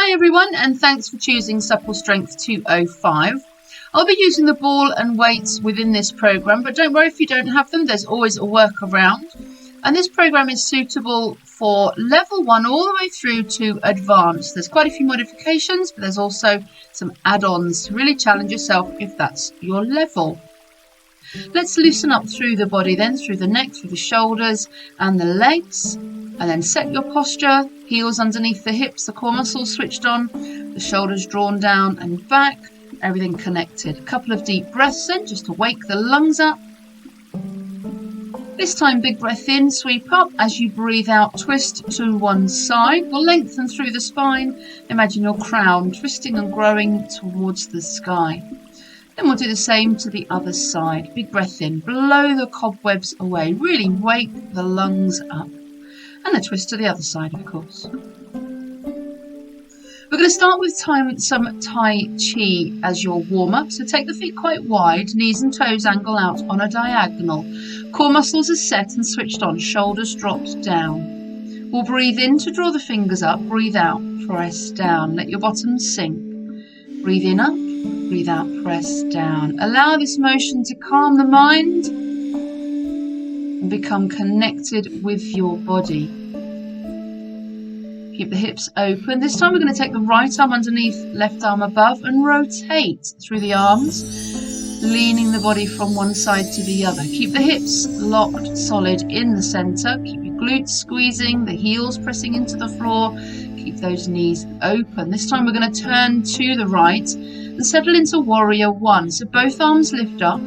Hi everyone, and thanks for choosing Supple Strength 205. I'll be using the ball and weights within this program, but don't worry if you don't have them, there's always a workaround. And this program is suitable for level 1 all the way through to advanced. There's quite a few modifications, but there's also some add-ons to really challenge yourself if that's your level. Let's loosen up through the body then, through the neck, through the shoulders and the legs. And then set your posture, heels underneath the hips, the core muscles switched on, the shoulders drawn down and back, everything connected. A couple of deep breaths then, just to wake the lungs up. This time, big breath in, sweep up. As you breathe out, twist to one side. We'll lengthen through the spine. Imagine your crown twisting and growing towards the sky. Then we'll do the same to the other side. Big breath in, blow the cobwebs away. Really wake the lungs up. And a twist to the other side, of course. We're going to start with some Tai Chi as your warm-up. So take the feet quite wide, knees and toes angle out on a diagonal. Core muscles are set and switched on, shoulders dropped down. We'll breathe in to draw the fingers up, breathe out, press down. Let your bottom sink. Breathe in up, breathe out, press down. Allow this motion to calm the mind and become connected with your body. Keep the hips open. This time we're going to take the right arm underneath, left arm above, and rotate through the arms, leaning the body from one side to the other. Keep the hips locked solid in the center. Keep your glutes squeezing, the heels pressing into the floor. Keep those knees open. This time we're going to turn to the right and settle into warrior one. So both arms lift up.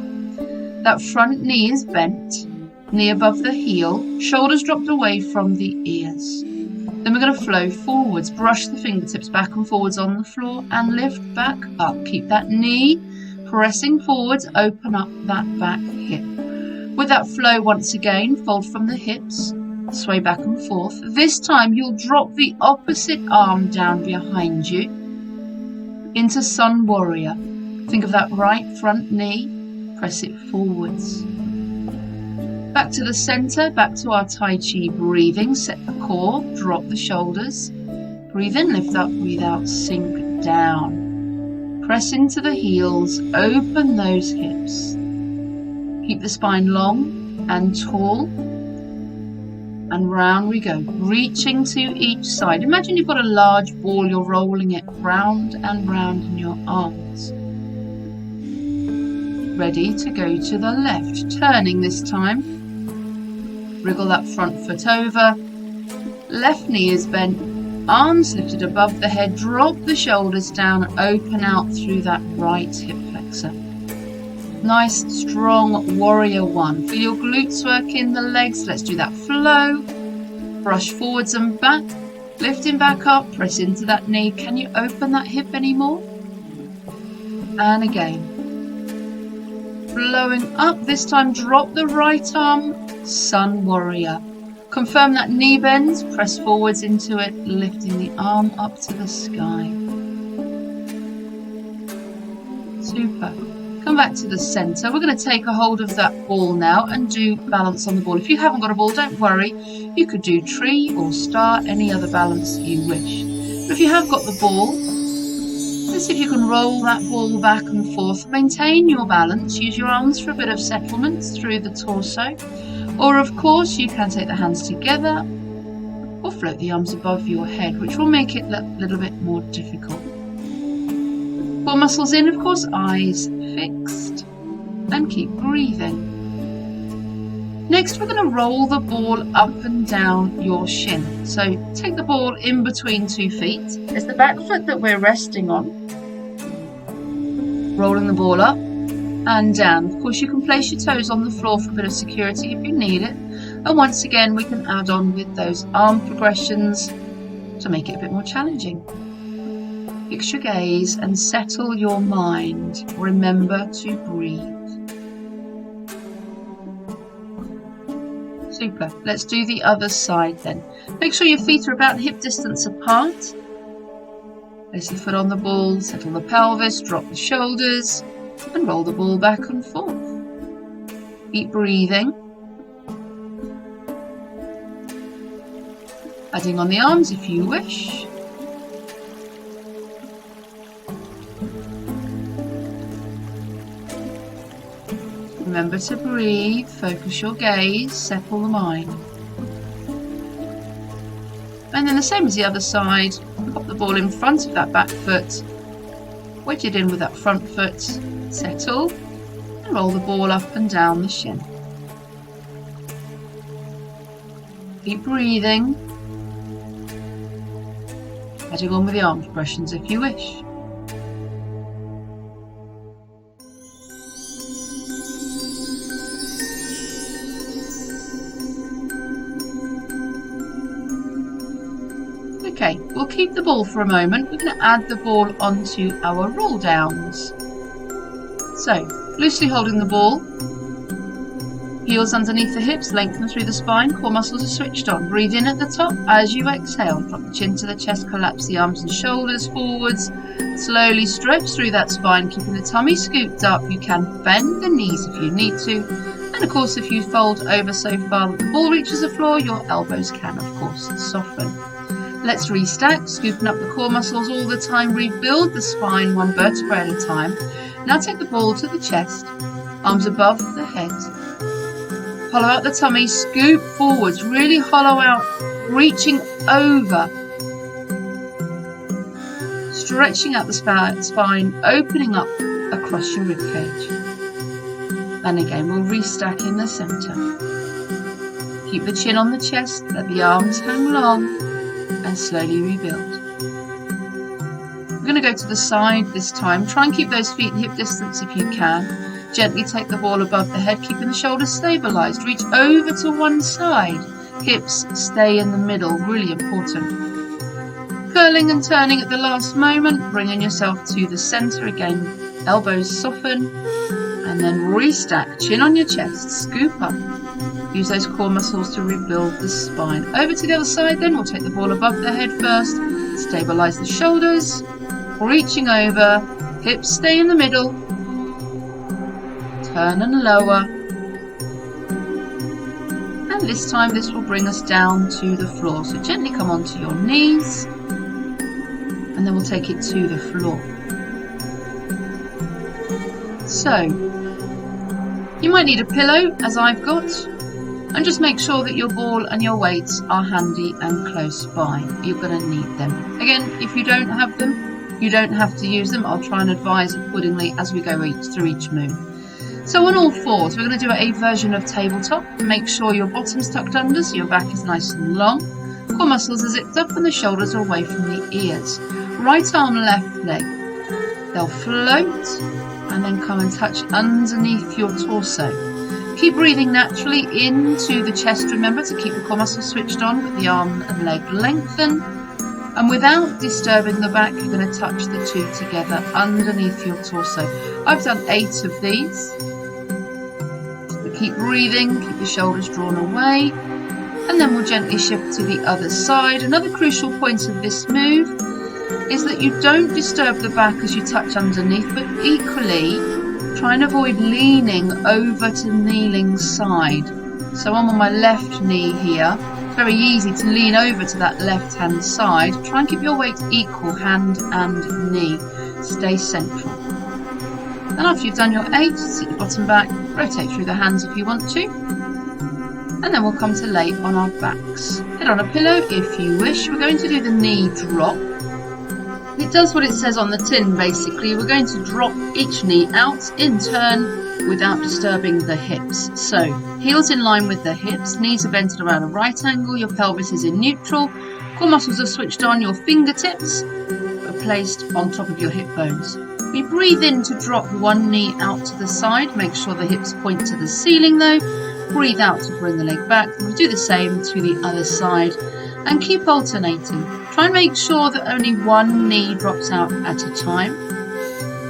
That front knee is bent. Knee above the heel, shoulders dropped away from the ears. Then we're going to flow forwards, brush the fingertips back and forwards on the floor and lift back up. Keep that knee pressing forwards, open up that back hip. With that flow once again, fold from the hips, sway back and forth. This time you'll drop the opposite arm down behind you into Sun Warrior. Think of that right front knee, press it forwards. Back to the center, back to our Tai Chi breathing. Set the core, drop the shoulders. Breathe in, lift up, breathe out, sink down. Press into the heels, open those hips. Keep the spine long and tall. And round we go, reaching to each side. Imagine you've got a large ball, you're rolling it round and round in your arms. Ready to go to the left, turning this time. Wriggle that front foot over, left knee is bent, arms lifted above the head, drop the shoulders down, open out through that right hip flexor. Nice, strong warrior one. Feel your glutes work in the legs, let's do that flow. Brush forwards and back, lifting back up, press into that knee. Can you open that hip anymore? And again. Flowing up, this time drop the right arm, Sun Warrior. Confirm that knee bends, press forwards into it, lifting the arm up to the sky. Super. Come back to the center. We're going to take a hold of that ball now and do balance on the ball. If you haven't got a ball, don't worry. You could do tree or star, any other balance you wish. But if you have got the ball, let's see if you can roll that ball back and forth. Maintain your balance. Use your arms for a bit of settlement through the torso. Or of course you can take the hands together or float the arms above your head, which will make it a little bit more difficult. Core muscles in, of course, eyes fixed, and keep breathing. Next we're going to roll the ball up and down your shin. So take the ball in between 2 feet. It's the back foot that we're resting on. Rolling the ball up and down. Of course you can place your toes on the floor for a bit of security if you need it. And once again we can add on with those arm progressions to make it a bit more challenging. Fix your gaze and settle your mind. Remember to breathe. Super. Let's do the other side then. Make sure your feet are about hip distance apart. Place the foot on the ball, settle the pelvis, drop the shoulders, and roll the ball back and forth. Keep breathing. Adding on the arms if you wish. Remember to breathe, focus your gaze, settle the mind. And then the same as the other side, pop the ball in front of that back foot, wedge it in with that front foot, settle, and roll the ball up and down the shin. Keep breathing, adding on with the arm progressions if you wish. Okay, we'll keep the ball for a moment. We're going to add the ball onto our roll downs. So, loosely holding the ball, heels underneath the hips, lengthen through the spine, core muscles are switched on. Breathe in at the top as you exhale. Drop the chin to the chest, collapse the arms and shoulders forwards. Slowly stretch through that spine, keeping the tummy scooped up. You can bend the knees if you need to. And of course, if you fold over so far that the ball reaches the floor, your elbows can, of course, soften. Let's restack, scooping up the core muscles all the time. Rebuild the spine one vertebra at a time. Now take the ball to the chest, arms above the head. Hollow out the tummy, scoop forwards, really hollow out, reaching over. Stretching out the spine, opening up across your ribcage. And again, we'll restack in the centre. Keep the chin on the chest, let the arms hang long, and slowly rebuild. We're going to go to the side this time. Try and keep those feet hip distance if you can. Gently take the ball above the head, keeping the shoulders stabilised. Reach over to one side. Hips stay in the middle, really important. Curling and turning at the last moment, bringing yourself to the centre again. Elbows soften, and then restack. Chin on your chest, scoop up. Use those core muscles to rebuild the spine. Over to the other side then, we'll take the ball above the head first. Stabilise the shoulders. Reaching over. Hips stay in the middle. Turn and lower. And this time this will bring us down to the floor. So gently come onto your knees. And then we'll take it to the floor. So, you might need a pillow, as I've got. And just make sure that your ball and your weights are handy and close by. You're going to need them. Again, if you don't have them, you don't have to use them. I'll try and advise accordingly as we go through each move. So on all fours, we're going to do a version of tabletop. Make sure your bottom's tucked under so your back is nice and long. Core muscles are zipped up and the shoulders are away from the ears. Right arm, left leg. They'll float and then come and touch underneath your torso. Keep breathing naturally into the chest, remember, to keep the core muscles switched on with the arm and leg lengthen. And without disturbing the back, you're going to touch the two together underneath your torso. I've done 8 of these. So keep breathing, keep the shoulders drawn away. And then we'll gently shift to the other side. Another crucial point of this move is that you don't disturb the back as you touch underneath, but equally, try and avoid leaning over to the kneeling side. So I'm on my left knee here. It's very easy to lean over to that left hand side. Try and keep your weight equal, hand and knee. Stay central. And after you've done your 8, sit your bottom back, rotate through the hands if you want to. And then we'll come to lay on our backs. Head on a pillow if you wish. We're going to do the knee drop. It does what it says on the tin basically. We're going to drop each knee out in turn without disturbing the hips. So heels in line with the hips, knees are bent at around a right angle, your pelvis is in neutral, core muscles are switched on, your fingertips are placed on top of your hip bones. We breathe in to drop one knee out to the side, make sure the hips point to the ceiling though. Breathe out to bring the leg back, and we do the same to the other side and keep alternating. Try and make sure that only one knee drops out at a time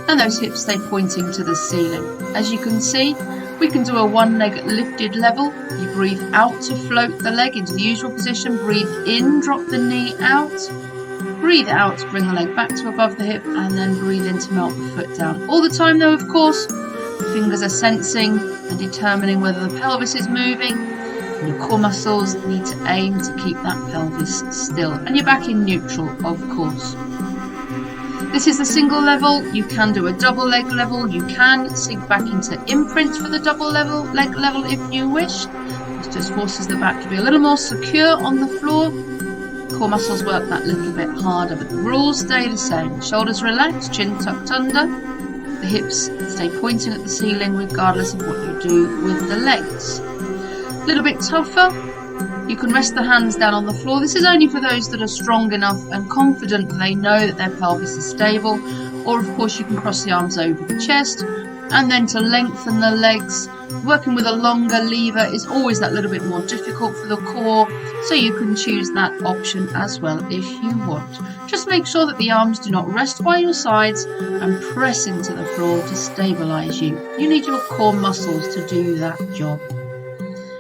and those hips stay pointing to the ceiling. As you can see, we can do a one leg lifted level. You breathe out to float the leg into the usual position. Breathe in, drop the knee out. Breathe out to bring the leg back to above the hip, and then breathe in to melt the foot down. All the time though, of course, the fingers are sensing and determining whether the pelvis is moving. Your core muscles need to aim to keep that pelvis still, and you're back in neutral, of course. This is the single level. You can do a double leg level. You can sink back into imprint for the double leg level if you wish. This just forces the back to be a little more secure on the floor. Core muscles work that little bit harder, but the rules stay the same. Shoulders relaxed, chin tucked under. The hips stay pointing at the ceiling regardless of what you do with the legs. A little bit tougher. You can rest the hands down on the floor. This is only for those that are strong enough and confident that they know that their pelvis is stable. Or of course you can cross the arms over the chest. And then to lengthen the legs, working with a longer lever is always that little bit more difficult for the core. So you can choose that option as well if you want. Just make sure that the arms do not rest by your sides and press into the floor to stabilize you. You need your core muscles to do that job.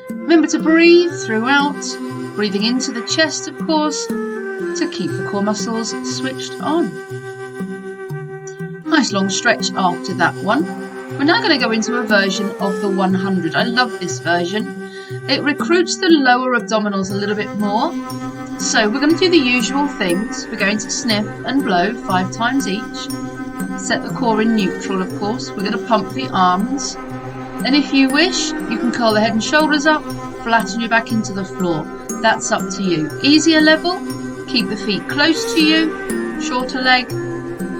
Remember to breathe throughout, breathing into the chest, of course, to keep the core muscles switched on. Nice long stretch after that one. We're now going to go into a version of the 100. I love this version. It recruits the lower abdominals a little bit more. So we're going to do the usual things. We're going to sniff and blow 5 times each. Set the core in neutral, of course. We're going to pump the arms. And if you wish, you can curl the head and shoulders up, flatten your back into the floor. That's up to you. Easier level, keep the feet close to you. Shorter leg,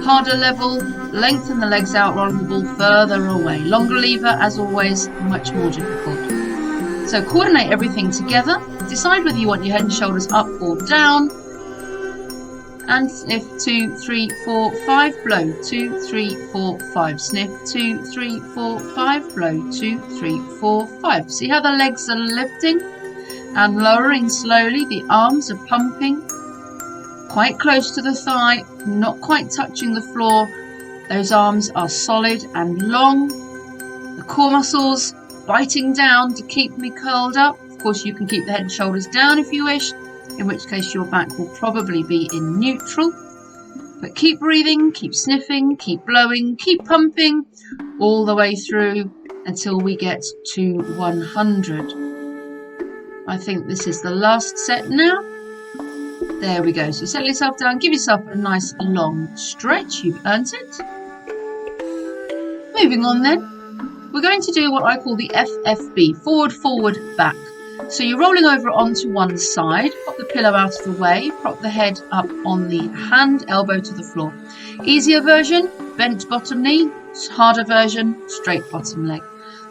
harder level, lengthen the legs out, rolling the ball further away. Longer lever, as always, much more difficult. So coordinate everything together. Decide whether you want your head and shoulders up or down. And sniff, 2, 3, 4, 5, blow, 2, 3, 4, 5, sniff, 2, 3, 4, 5, blow, 2, 3, 4, 5. See how the legs are lifting and lowering slowly. The arms are pumping quite close to the thigh, not quite touching the floor. Those arms are solid and long. The core muscles biting down to keep me curled up. Of course, you can keep the head and shoulders down if you wish, in which case your back will probably be in neutral. But keep breathing, keep sniffing, keep blowing, keep pumping all the way through until we get to 100. I think this is the last set now. There we go. So settle yourself down, give yourself a nice long stretch. You've earned it. Moving on then, we're going to do what I call the FFB, forward, forward, back. So you're rolling over onto one side, pop the pillow out of the way, prop the head up on the hand, elbow to the floor. Easier version, bent bottom knee. Harder version, straight bottom leg.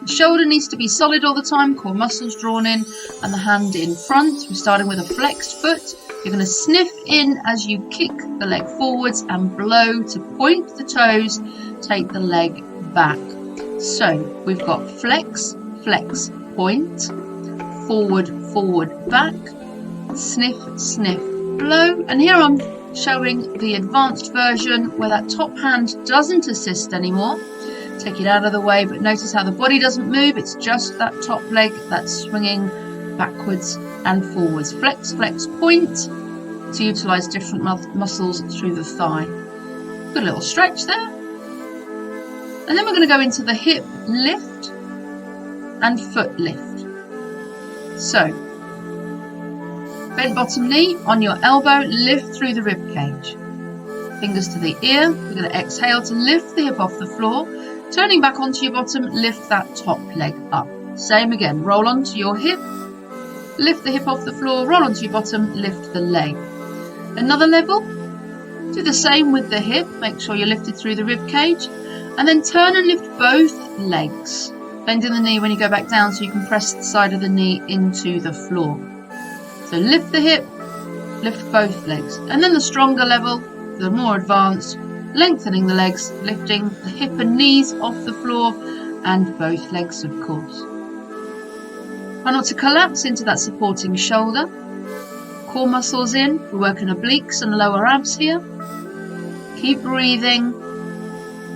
The shoulder needs to be solid all the time, core muscles drawn in, and the hand in front. We're starting with a flexed foot. You're going to sniff in as you kick the leg forwards and blow to point the toes, take the leg back. So we've got flex, flex, point, forward, forward, back, sniff, sniff, blow. And here I'm showing the advanced version where that top hand doesn't assist anymore. Take it out of the way, but notice how the body doesn't move. It's just that top leg that's swinging backwards and forwards. Flex, flex, point to utilize different muscles through the thigh. Good little stretch there. And then we're going to go into the hip lift and foot lift. So, bent bottom knee on your elbow, lift through the rib cage. Fingers to the ear. We're going to exhale to lift the hip off the floor. Turning back onto your bottom, lift that top leg up. Same again, roll onto your hip, lift the hip off the floor, roll onto your bottom, lift the leg. Another level, do the same with the hip, make sure you're lifted through the rib cage, and then turn and lift both legs. Bending the knee when you go back down so you can press the side of the knee into the floor. So lift the hip, lift both legs. And then the stronger level, the more advanced, lengthening the legs, lifting the hip and knees off the floor and both legs, of course. Try not to collapse into that supporting shoulder. Core muscles in, we're working obliques and lower abs here. Keep breathing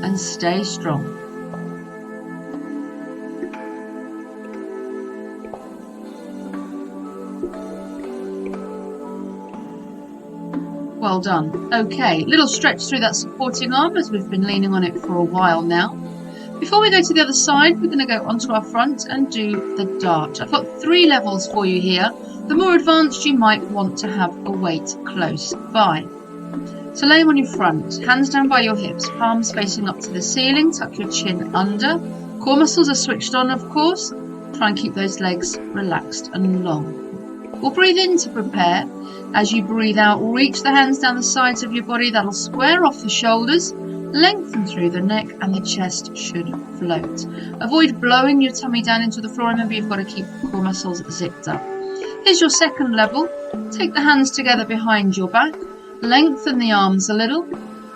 and stay strong. Well done. Okay, little stretch through that supporting arm as we've been leaning on it for a while now. Before we go to the other side, we're going to go onto our front and do the dart. I've got 3 levels for you here. The more advanced, you might want to have a weight close by. So laying on your front, hands down by your hips, palms facing up to the ceiling, tuck your chin under. Core muscles are switched on, of course. Try and keep those legs relaxed and long. We'll breathe in to prepare. As you breathe out, reach the hands down the sides of your body. That'll square off the shoulders, lengthen through the neck, and the chest should float. Avoid blowing your tummy down into the floor. Remember, you've got to keep the core muscles zipped up. Here's your second level. Take the hands together behind your back. Lengthen the arms a little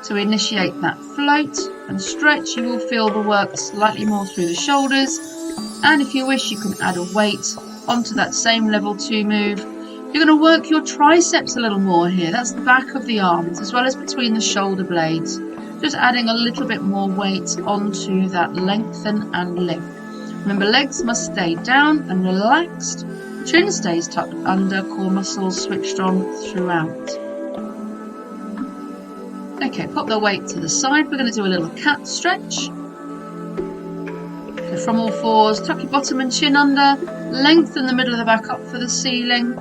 to initiate that float and stretch. You will feel the work slightly more through the shoulders. And if you wish, you can add a weight onto that same level 2 move. You're going to work your triceps a little more here. That's the back of the arms as well as between the shoulder blades. Just adding a little bit more weight onto that lengthen and lift. Remember, legs must stay down and relaxed. Chin stays tucked under, core muscles switched on throughout. Okay, pop the weight to the side. We're going to do a little cat stretch. So from all fours, tuck your bottom and chin under, lengthen the middle of the back up for the ceiling.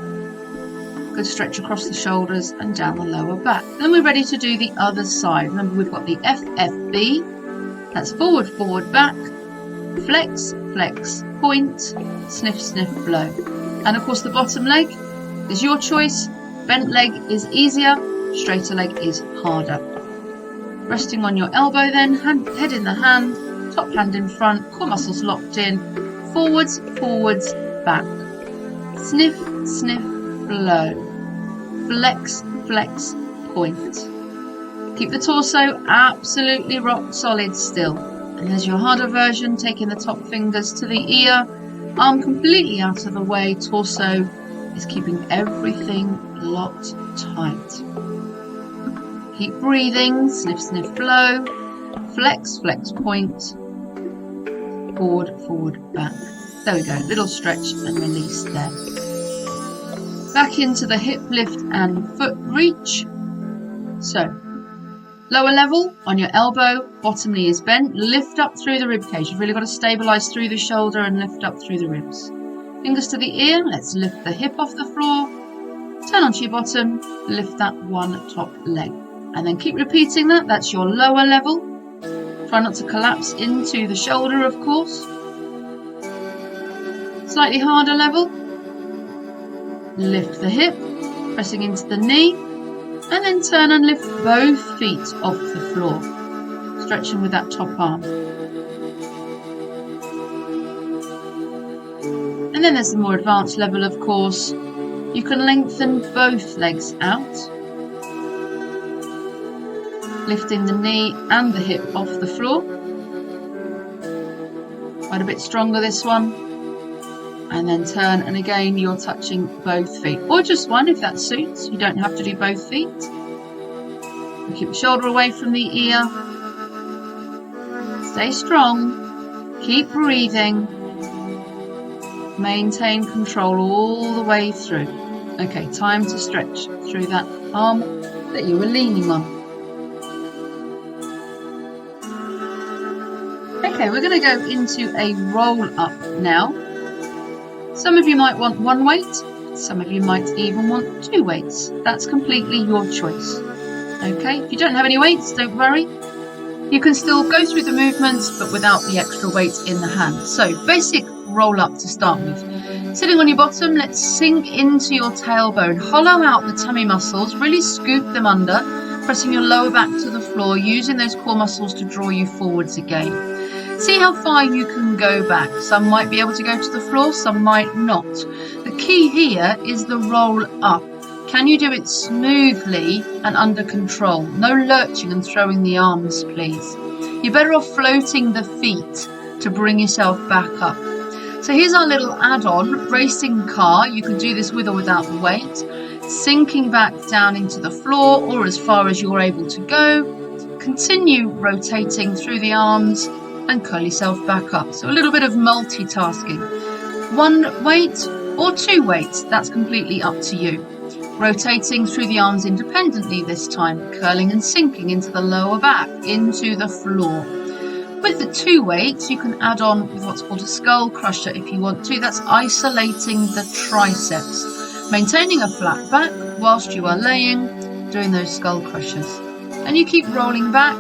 Good stretch across the shoulders and down the lower back. Then we're ready to do the other side. Remember, we've got the FFB. That's forward, forward, back. Flex, flex, point, sniff, sniff, blow. And of course the bottom leg is your choice. Bent leg is easier, straighter leg is harder. Resting on your elbow then, head in the hand, top hand in front, core muscles locked in. Forwards, forwards, back. Sniff, sniff, blow. Flex, flex, point. Keep the torso absolutely rock solid still. And there's your harder version, taking the top fingers to the ear, arm completely out of the way, torso is keeping everything locked tight. Keep breathing, sniff, sniff, blow, flex, flex, point, forward, forward, back. There we go, little stretch and release there. Back into the hip lift and foot reach. So, lower level, on your elbow, bottom knee is bent, lift up through the rib cage. You've really got to stabilise through the shoulder and lift up through the ribs. Fingers to the ear, let's lift the hip off the floor, turn onto your bottom, lift that one top leg. And then keep repeating that, that's your lower level. Try not to collapse into the shoulder, of course. Slightly harder level. Lift the hip, pressing into the knee. And then turn and lift both feet off the floor, stretching with that top arm. And then there's the more advanced level, of course. You can lengthen both legs out, lifting the knee and the hip off the floor. Quite a bit stronger this one. And then turn, and again you're touching both feet, or just one if that suits. You don't have to do both feet. And keep the shoulder away from the ear. Stay strong. Keep breathing. Maintain control all the way through. Okay, time to stretch through that arm that you were leaning on. Okay, we're going to go into a roll up now. Some of you might want one weight, some of you might even want 2 weights. That's completely your choice. Okay, if you don't have any weights, don't worry. You can still go through the movements, but without the extra weight in the hand. So, basic roll up to start with. Sitting on your bottom, let's sink into your tailbone. Hollow out the tummy muscles, really scoop them under, pressing your lower back to the floor, using those core muscles to draw you forwards again. See how far you can go back. Some might be able to go to the floor, some might not. The key here is the roll up. Can you do it smoothly and under control? No lurching and throwing the arms, please. You're better off floating the feet to bring yourself back up. So here's our little add-on, racing car. You can do this with or without the weight. Sinking back down into the floor or as far as you're able to go. Continue rotating through the arms and curl yourself back up. So a little bit of multitasking. 1 weight or 2 weights, that's completely up to you. Rotating through the arms independently this time, curling and sinking into the lower back, into the floor. With the 2 weights, you can add on with what's called a skull crusher if you want to. That's isolating the triceps. Maintaining a flat back whilst you are laying, doing those skull crushers. And you keep rolling back.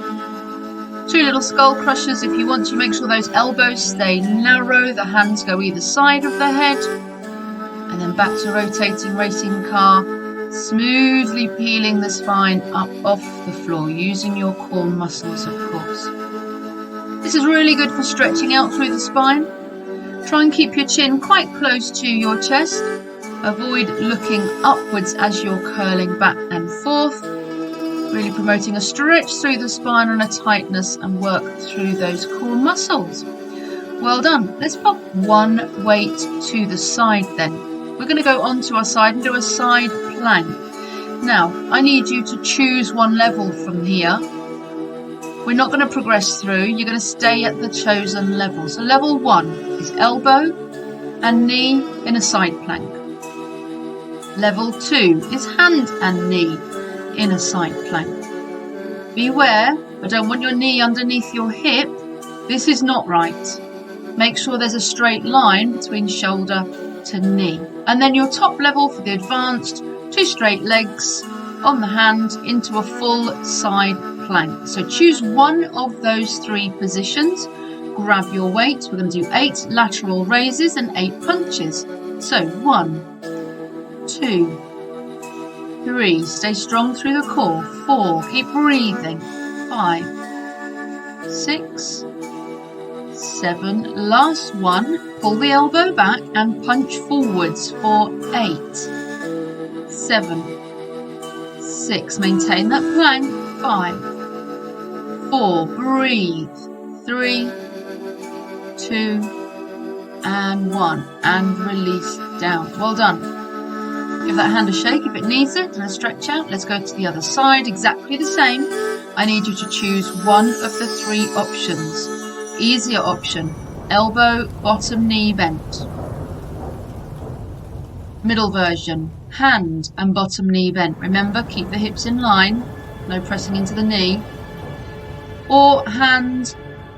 2 little skull crushers if you want to. Make sure those elbows stay narrow, the hands go either side of the head. And then back to rotating racing car, smoothly peeling the spine up off the floor, using your core muscles, of course. This is really good for stretching out through the spine. Try and keep your chin quite close to your chest. Avoid looking upwards as you're curling back and forth. Really promoting a stretch through the spine and a tightness and work through those core muscles. Well done. Let's pop one weight to the side then. We're going to go onto our side and do a side plank. Now, I need you to choose one level from here. We're not going to progress through. You're going to stay at the chosen level. So level 1 is elbow and knee in a side plank. Level 2 is hand and knee in a side plank. Beware, I don't want your knee underneath your hip. This is not right. Make sure there's a straight line between shoulder to knee. And then your top level for the advanced, 2 straight legs on the hand into a full side plank. So choose one of those 3 positions. Grab your weight. We're going to do 8 lateral raises and 8 punches. So 1, 2, 3, stay strong through the core. 4, keep breathing. 5, 6, 7, last one. Pull the elbow back and punch forwards for 8, 7, 6. Maintain that plank. 5, 4, breathe. 3, 2, and 1. And release down. Well done. Give that hand a shake if it needs it, and a stretch out. Let's go to the other side, exactly the same. I need you to choose one of the 3 options. Easier option, elbow, bottom knee bent. Middle version, hand and bottom knee bent. Remember, keep the hips in line, no pressing into the knee. Or hand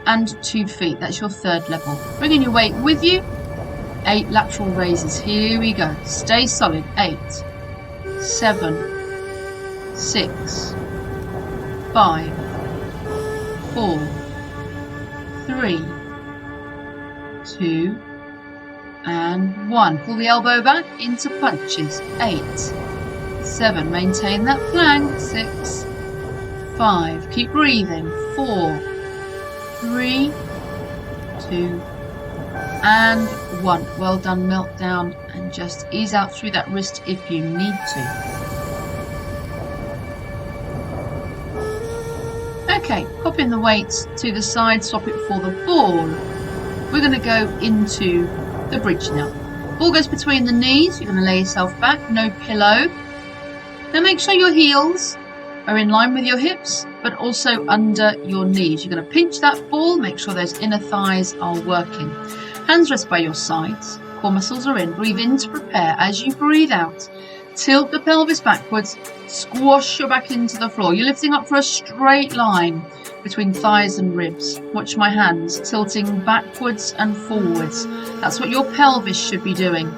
and 2 feet, that's your 3rd level. Bringing your weight with you. 8 lateral raises. Here we go. Stay solid. 8, 7, 6, 5, 4, 3, 2, and 1. Pull the elbow back into punches. 8, 7. Maintain that plank. 6, 5. Keep breathing. 4, 3, 2, and 1. Well done. Melt down and just ease out through that wrist if you need to. Okay, pop in the weights to the side, swap it for the ball. We're going to go into the bridge now. Ball goes between the knees. You're going to lay yourself back, no pillow. Now make sure your heels are in line with your hips, but also under your knees. You're going to pinch that ball, make sure those inner thighs are working. Hands rest by your sides, core muscles are in. Breathe in to prepare. As you breathe out, tilt the pelvis backwards, squash your back into the floor. You're lifting up for a straight line between thighs and ribs. Watch my hands, tilting backwards and forwards. That's what your pelvis should be doing.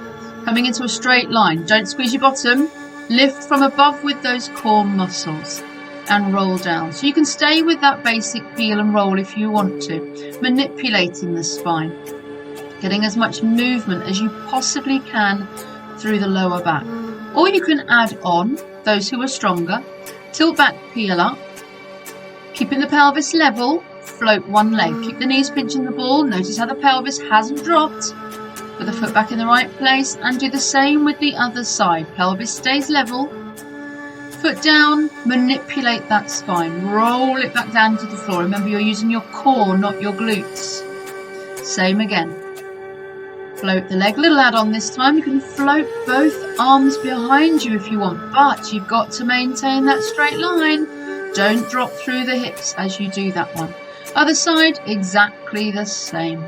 Coming into a straight line. Don't squeeze your bottom. Lift from above with those core muscles and roll down. So you can stay with that basic peel and roll if you want to, manipulating the spine. Getting as much movement as you possibly can through the lower back. Or you can add on, those who are stronger, tilt back, peel up, keeping the pelvis level, float one leg. Keep the knees pinching the ball, notice how the pelvis hasn't dropped. Put the foot back in the right place and do the same with the other side. Pelvis stays level, foot down, manipulate that spine, roll it back down to the floor. Remember, you're using your core, not your glutes. Same again. Float the leg, little add on this time. You can float both arms behind you if you want, but you've got to maintain that straight line. Don't drop through the hips as you do that one. Other side, exactly the same.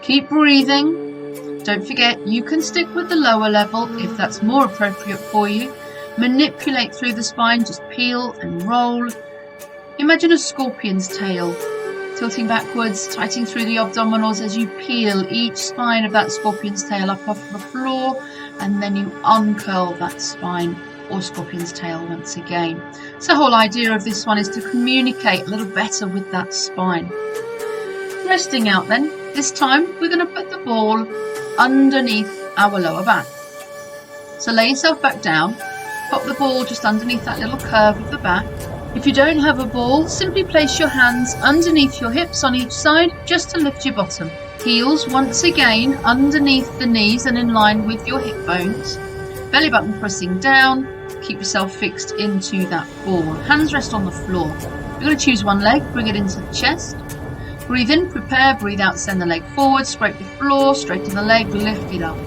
Keep breathing. Don't forget, you can stick with the lower level if that's more appropriate for you. Manipulate through the spine, just peel and roll. Imagine a scorpion's tail. Tilting backwards, tightening through the abdominals as you peel each spine of that scorpion's tail up off the floor, and then you uncurl that spine or scorpion's tail once again. So the whole idea of this one is to communicate a little better with that spine. Resting out then, this time we're going to put the ball underneath our lower back. So lay yourself back down, pop the ball just underneath that little curve of the back. If you don't have a ball, simply place your hands underneath your hips on each side just to lift your bottom. Heels once again underneath the knees and in line with your hip bones. Belly button pressing down, keep yourself fixed into that ball. Hands rest on the floor. You're going to choose one leg, bring it into the chest. Breathe in, prepare, breathe out, send the leg forward, scrape the floor, straighten the leg, lift it up.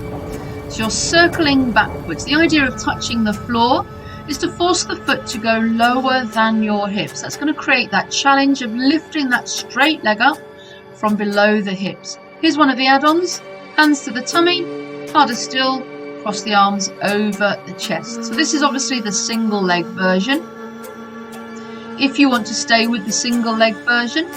So you're circling backwards. The idea of touching the floor is to force the foot to go lower than your hips. That's going to create that challenge of lifting that straight leg up from below the hips. Here's one of the add-ons. Hands to the tummy, harder still, cross the arms over the chest. So this is obviously the single leg version. If you want to stay with the single leg version,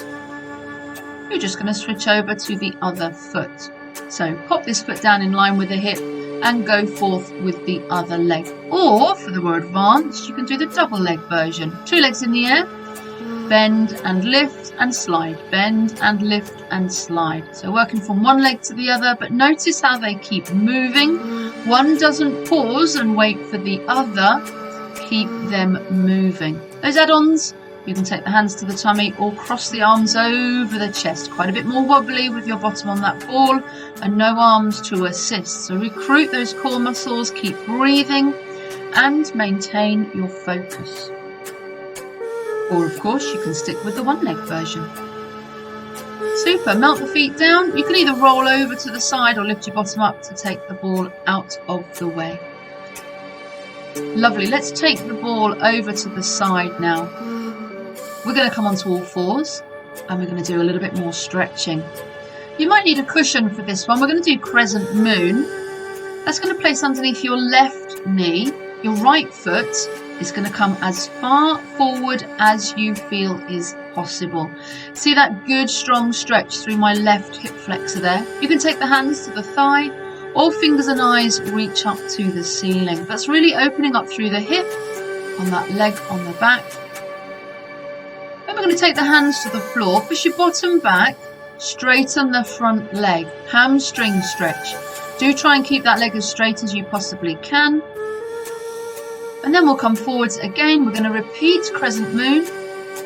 you're just going to switch over to the other foot. So pop this foot down in line with the hip and go forth with the other leg. Or, for the more advanced, you can do the double leg version. 2 legs in the air, bend and lift and slide, bend and lift and slide. So working from one leg to the other, but notice how they keep moving. One doesn't pause and wait for the other, keep them moving. Those add-ons, you can take the hands to the tummy or cross the arms over the chest. Quite a bit more wobbly with your bottom on that ball and no arms to assist. So recruit those core muscles, keep breathing and maintain your focus. Or of course you can stick with the one leg version. Super, melt the feet down. You can either roll over to the side or lift your bottom up to take the ball out of the way. Lovely, let's take the ball over to the side now. We're going to come onto all fours and we're going to do a little bit more stretching. You might need a cushion for this one. We're going to do crescent moon. That's going to place underneath your left knee. Your right foot is going to come as far forward as you feel is possible. See that good strong stretch through my left hip flexor there? You can take the hands to the thigh or fingers and eyes reach up to the ceiling. That's really opening up through the hip on that leg on the back. Then we're going to take the hands to the floor, push your bottom back, straighten the front leg, hamstring stretch. Do try and keep that leg as straight as you possibly can. And then we'll come forwards again. We're going to repeat crescent moon,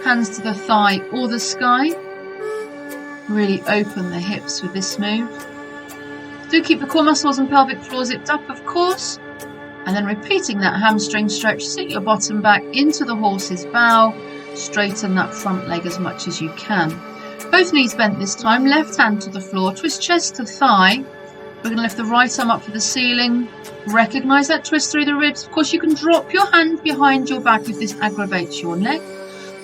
hands to the thigh or the sky. Really open the hips with this move. Do keep the core muscles and pelvic floor zipped up, of course. And then repeating that hamstring stretch, sit your bottom back into the horse's bow. Straighten that front leg as much as you can. Both knees bent this time, left hand to the floor, twist chest to thigh. We're going to lift the right arm up to the ceiling. Recognise that twist through the ribs. Of course, you can drop your hand behind your back if this aggravates your neck.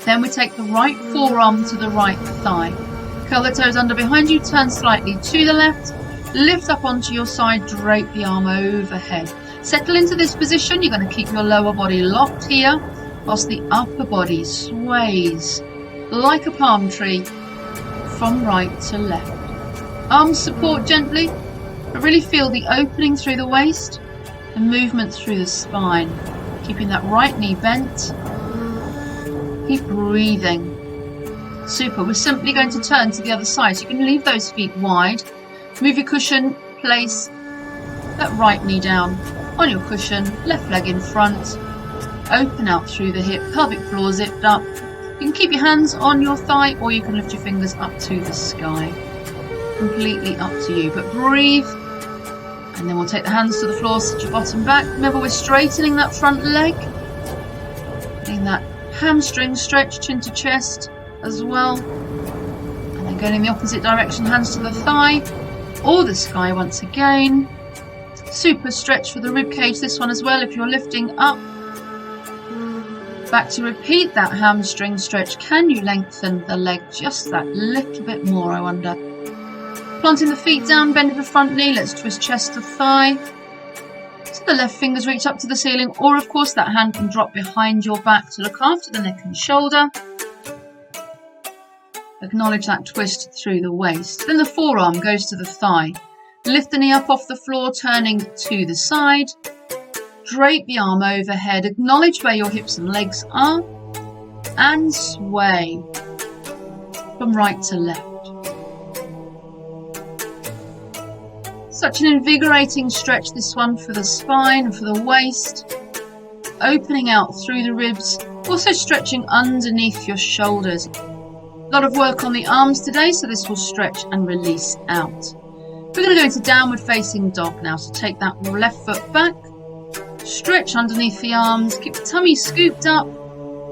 Then we take the right forearm to the right thigh. Curl the toes under behind you, turn slightly to the left. Lift up onto your side, drape the arm overhead. Settle into this position. You're going to keep your lower body locked here, whilst the upper body sways like a palm tree from right to left. Arms support gently, but really feel the opening through the waist and movement through the spine. Keeping that right knee bent. Keep breathing. Super. We're simply going to turn to the other side. So you can leave those feet wide. Move your cushion, place that right knee down on your cushion, left leg in front. Open out through the hip, pelvic floor zipped up. You can keep your hands on your thigh or you can lift your fingers up to the sky. Completely up to you, but breathe. And then we'll take the hands to the floor, sit your bottom back. Remember, we're straightening that front leg. Getting that hamstring stretch, chin to chest as well. And then going in the opposite direction, hands to the thigh or the sky once again. Super stretch for the rib cage, this one as well, if you're lifting up. Back to repeat that hamstring stretch. Can you lengthen the leg just that little bit more, I wonder? Planting the feet down, bending the front knee. Let's twist chest to thigh. So the left fingers reach up to the ceiling, or of course that hand can drop behind your back to look after the neck and shoulder. Acknowledge that twist through the waist. Then the forearm goes to the thigh. Lift the knee up off the floor, turning to the side. Drape the arm overhead, acknowledge where your hips and legs are, and sway from right to left. Such an invigorating stretch, this one, for the spine and for the waist, opening out through the ribs, also stretching underneath your shoulders. A lot of work on the arms today, so this will stretch and release out. We're going to go into downward facing dog now, so take that left foot back, stretch underneath the arms, keep the tummy scooped up,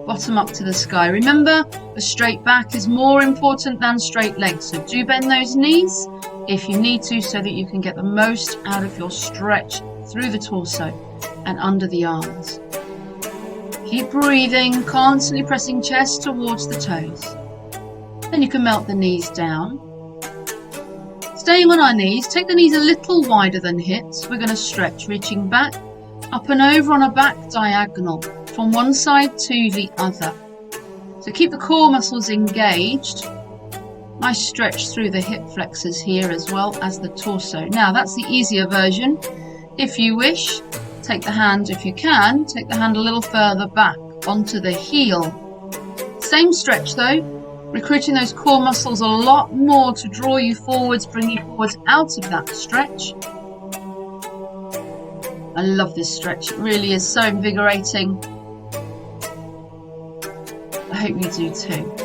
bottom up to the sky. Remember, a straight back is more important than straight legs, so do bend those knees if you need to, so that you can get the most out of your stretch through the torso and under the arms. Keep breathing, constantly pressing chest towards the toes. Then you can melt the knees down. Staying on our knees, take the knees a little wider than hips. We're going to stretch, reaching back, up and over on a back diagonal, from one side to the other. So keep the core muscles engaged. Nice stretch through the hip flexors here as well as the torso. Now that's the easier version. If you wish, take the hand, if you can, take the hand a little further back onto the heel. Same stretch though, recruiting those core muscles a lot more to draw you forwards, bring you forwards out of that stretch. I love this stretch, it really is so invigorating. I hope you do too.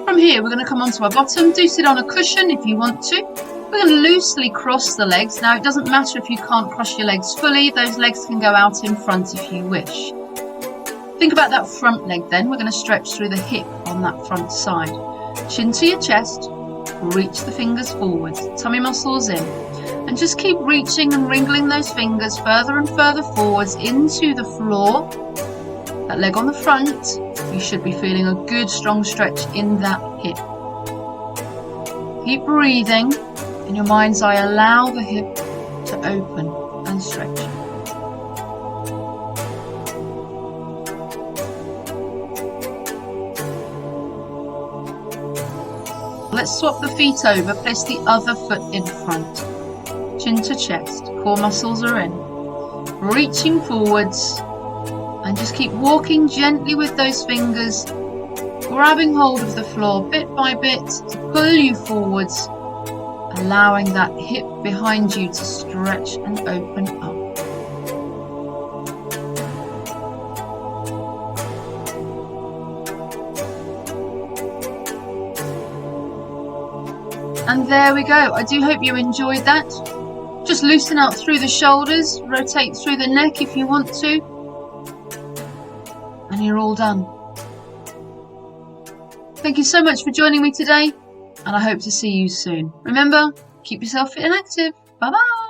From here we're going to come onto our bottom. Do sit on a cushion if you want to. We're going to loosely cross the legs. Now it doesn't matter if you can't cross your legs fully, those legs can go out in front if you wish. Think about that front leg then. We're going to stretch through the hip on that front side. Chin to your chest, reach the fingers forwards, tummy muscles in, and just keep reaching and wriggling those fingers further and further forwards into the floor. That leg on the front, you should be feeling a good strong stretch in that hip. Keep breathing. In your mind's eye, allow the hip to open and stretch. Let's swap the feet over, place the other foot in front. Chin to chest, core muscles are in. Reaching forwards, and just keep walking gently with those fingers, grabbing hold of the floor bit by bit to pull you forwards, allowing that hip behind you to stretch and open up. And there we go. I do hope you enjoyed that. Just loosen out through the shoulders, rotate through the neck if you want to, and you're all done. Thank you so much for joining me today, and I hope to see you soon. Remember, keep yourself fit and active. Bye bye.